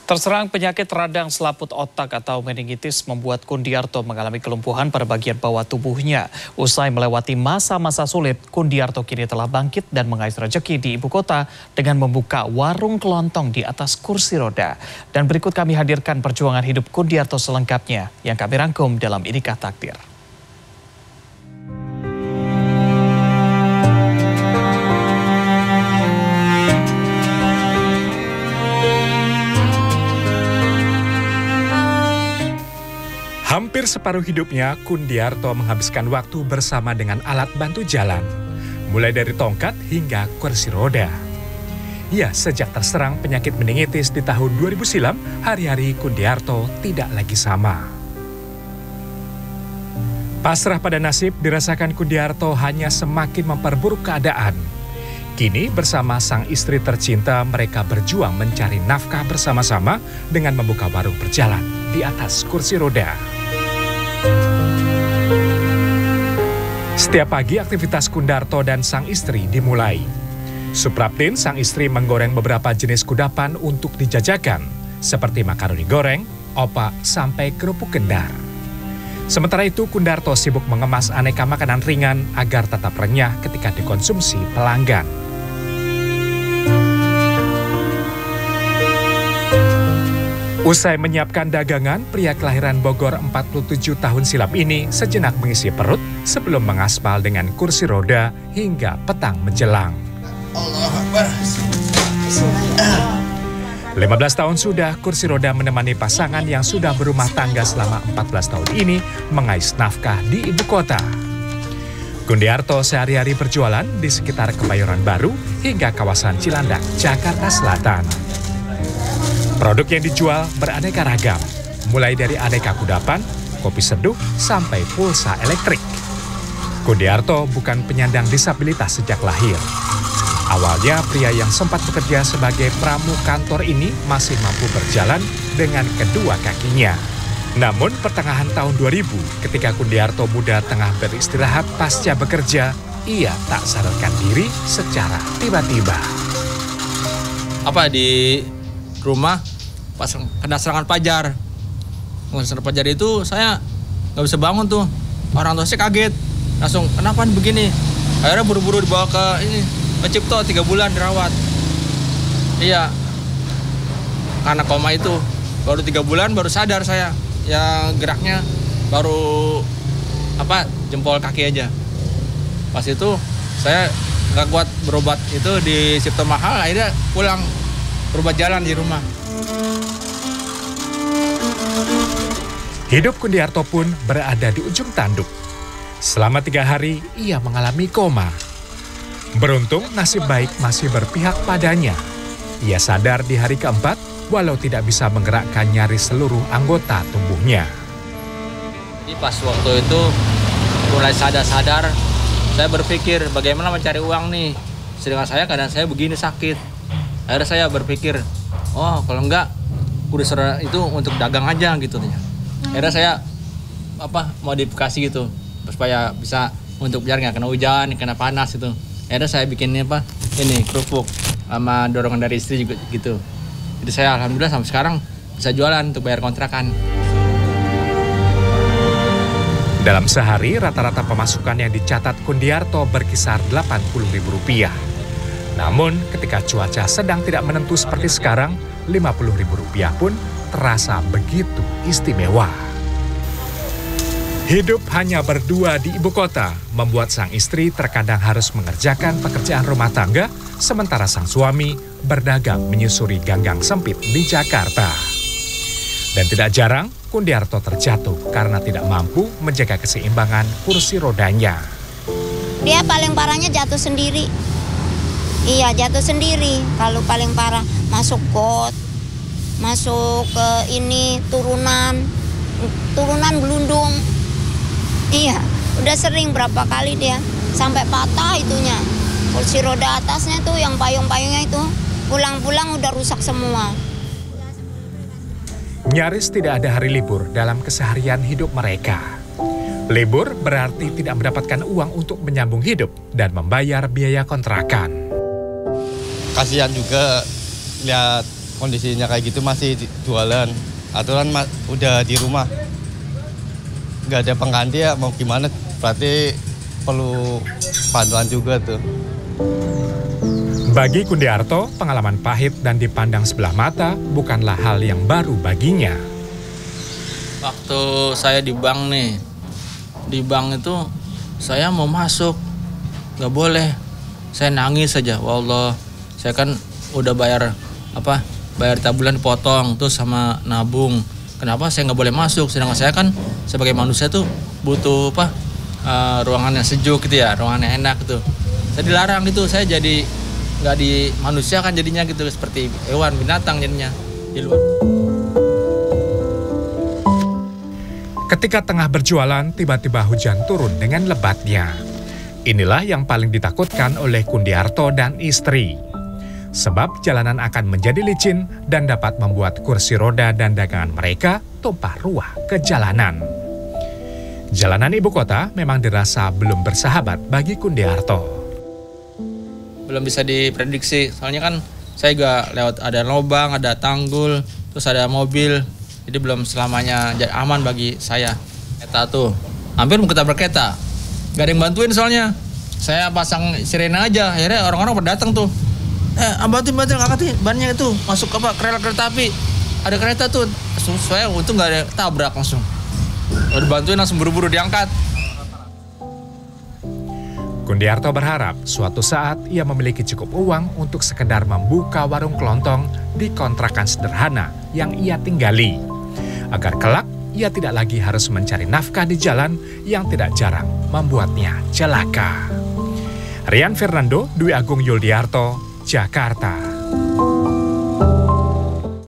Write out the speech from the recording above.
Terserang penyakit radang selaput otak atau meningitis membuat Kundiarto mengalami kelumpuhan pada bagian bawah tubuhnya. Usai melewati masa-masa sulit, Kundiarto kini telah bangkit dan mengais rezeki di ibu kota dengan membuka warung kelontong di atas kursi roda. Dan berikut kami hadirkan perjuangan hidup Kundiarto selengkapnya yang kami rangkum dalam Inikah Takdir. Hampir separuh hidupnya, Kundiarto menghabiskan waktu bersama dengan alat bantu jalan, mulai dari tongkat hingga kursi roda. Ya, sejak terserang penyakit meningitis di tahun 2000 silam, hari-hari Kundiarto tidak lagi sama. Pasrah pada nasib dirasakan Kundiarto hanya semakin memperburuk keadaan. Kini bersama sang istri tercinta, mereka berjuang mencari nafkah bersama-sama dengan membuka warung berjalan di atas kursi roda. Setiap pagi aktivitas Kundiarto dan sang istri dimulai. Supraptin, sang istri menggoreng beberapa jenis kudapan untuk dijajakan, seperti makaroni goreng, opak, sampai kerupuk kendar. Sementara itu, Kundiarto sibuk mengemas aneka makanan ringan agar tetap renyah ketika dikonsumsi pelanggan. Usai menyiapkan dagangan, pria kelahiran Bogor 47 tahun silam ini sejenak mengisi perut sebelum mengaspal dengan kursi roda hingga petang menjelang. 15 tahun sudah kursi roda menemani pasangan yang sudah berumah tangga selama 14 tahun ini mengais nafkah di ibu kota. Kundiarto sehari-hari berjualan di sekitar Kebayoran Baru hingga kawasan Cilandak, Jakarta Selatan. Produk yang dijual beraneka ragam, mulai dari aneka kudapan, kopi seduh, sampai pulsa elektrik. Kundiarto bukan penyandang disabilitas sejak lahir. Awalnya pria yang sempat bekerja sebagai pramu kantor ini masih mampu berjalan dengan kedua kakinya. Namun pertengahan tahun 2000 ketika Kundiarto muda tengah beristirahat pasca bekerja, ia tak sadarkan diri secara tiba-tiba. Di rumah pas kena serangan pajar. Serangan pajar itu saya nggak bisa bangun tuh. Orang tua saya kaget. Langsung kenapa begini? Akhirnya buru-buru dibawa ke Cipto 3 bulan dirawat. Iya. Karena koma itu baru 3 bulan baru sadar saya. Yang geraknya baru jempol kaki aja. Pas itu saya nggak kuat berobat itu di Cipto mahal, akhirnya pulang berobat jalan di rumah. Hidup Kundiarto pun berada di ujung tanduk. Selama 3 hari, ia mengalami koma. Beruntung, nasib baik masih berpihak padanya. Ia sadar di hari keempat, walau tidak bisa menggerakkan nyaris seluruh anggota tubuhnya. Jadi pas waktu itu, mulai sadar-sadar, saya berpikir bagaimana mencari uang nih. Sedangkan saya keadaan saya begini sakit. Akhirnya saya berpikir, kalau enggak kursi roda itu untuk dagang aja gitu. Akhirnya saya modifikasi gitu supaya bisa untuk biar nggak kena hujan, kena panas gitu. Akhirnya saya bikin kerupuk sama dorongan dari istri juga gitu. Jadi saya alhamdulillah sampai sekarang bisa jualan untuk bayar kontrakan. Dalam sehari rata-rata pemasukan yang dicatat Kundiarto berkisar Rp80.000. Namun, ketika cuaca sedang tidak menentu seperti sekarang, Rp50.000 pun terasa begitu istimewa. Hidup hanya berdua di ibu kota membuat sang istri terkadang harus mengerjakan pekerjaan rumah tangga, sementara sang suami berdagang menyusuri ganggang sempit di Jakarta. Dan tidak jarang, Kundiarto terjatuh karena tidak mampu menjaga keseimbangan kursi rodanya. Dia paling parahnya jatuh sendiri. Iya, jatuh sendiri. Kalau paling parah masuk got, masuk ke turunan gelundung. Iya, udah sering berapa kali dia sampai patah itunya. Kursi roda atasnya tuh yang payung-payungnya itu pulang-pulang udah rusak semua. Nyaris tidak ada hari libur dalam keseharian hidup mereka. Libur berarti tidak mendapatkan uang untuk menyambung hidup dan membayar biaya kontrakan. Kasihan juga lihat kondisinya kayak gitu masih jualan. Aturan udah di rumah. Nggak ada pengganti ya mau gimana, berarti perlu bantuan juga tuh. Bagi Kundiarto, pengalaman pahit dan dipandang sebelah mata bukanlah hal yang baru baginya. Waktu saya di bank nih, di bank itu saya mau masuk, nggak boleh. Saya nangis saja, wallah. Saya kan udah bayar tabulan potong, terus sama nabung. Kenapa saya nggak boleh masuk? Sedangkan saya kan sebagai manusia tuh butuh ruangan yang sejuk gitu ya, ruangan yang enak gitu. Saya dilarang gitu, saya jadi nggak di manusia kan jadinya gitu, seperti hewan binatang jadinya di luar. Ketika tengah berjualan, tiba-tiba hujan turun dengan lebatnya. Inilah yang paling ditakutkan oleh Kundiarto dan istri. Sebab jalanan akan menjadi licin dan dapat membuat kursi roda dan dagangan mereka tumpah ruah ke jalanan. Jalanan ibu kota memang dirasa belum bersahabat bagi Kundiarto. Belum bisa diprediksi, soalnya kan saya juga lewat ada lubang, ada tanggul, terus ada mobil, jadi belum selamanya aman bagi saya. Kereta tuh hampir mau ketabrak kereta, gak ada yang bantuin soalnya. Saya pasang sirene aja, akhirnya orang-orang pada datang tuh. Bantuin angkatin bannya itu masuk ke rel kereta api, ada kereta tuh. Saya untung gak ada tabrak langsung. Udah bantuin langsung buru-buru diangkat. Kundiarto berharap suatu saat ia memiliki cukup uang untuk sekedar membuka warung kelontong di kontrakan sederhana yang ia tinggali. Agar kelak ia tidak lagi harus mencari nafkah di jalan yang tidak jarang membuatnya celaka. Rian Fernando, Dwi Agung Yuldiarto, Jakarta.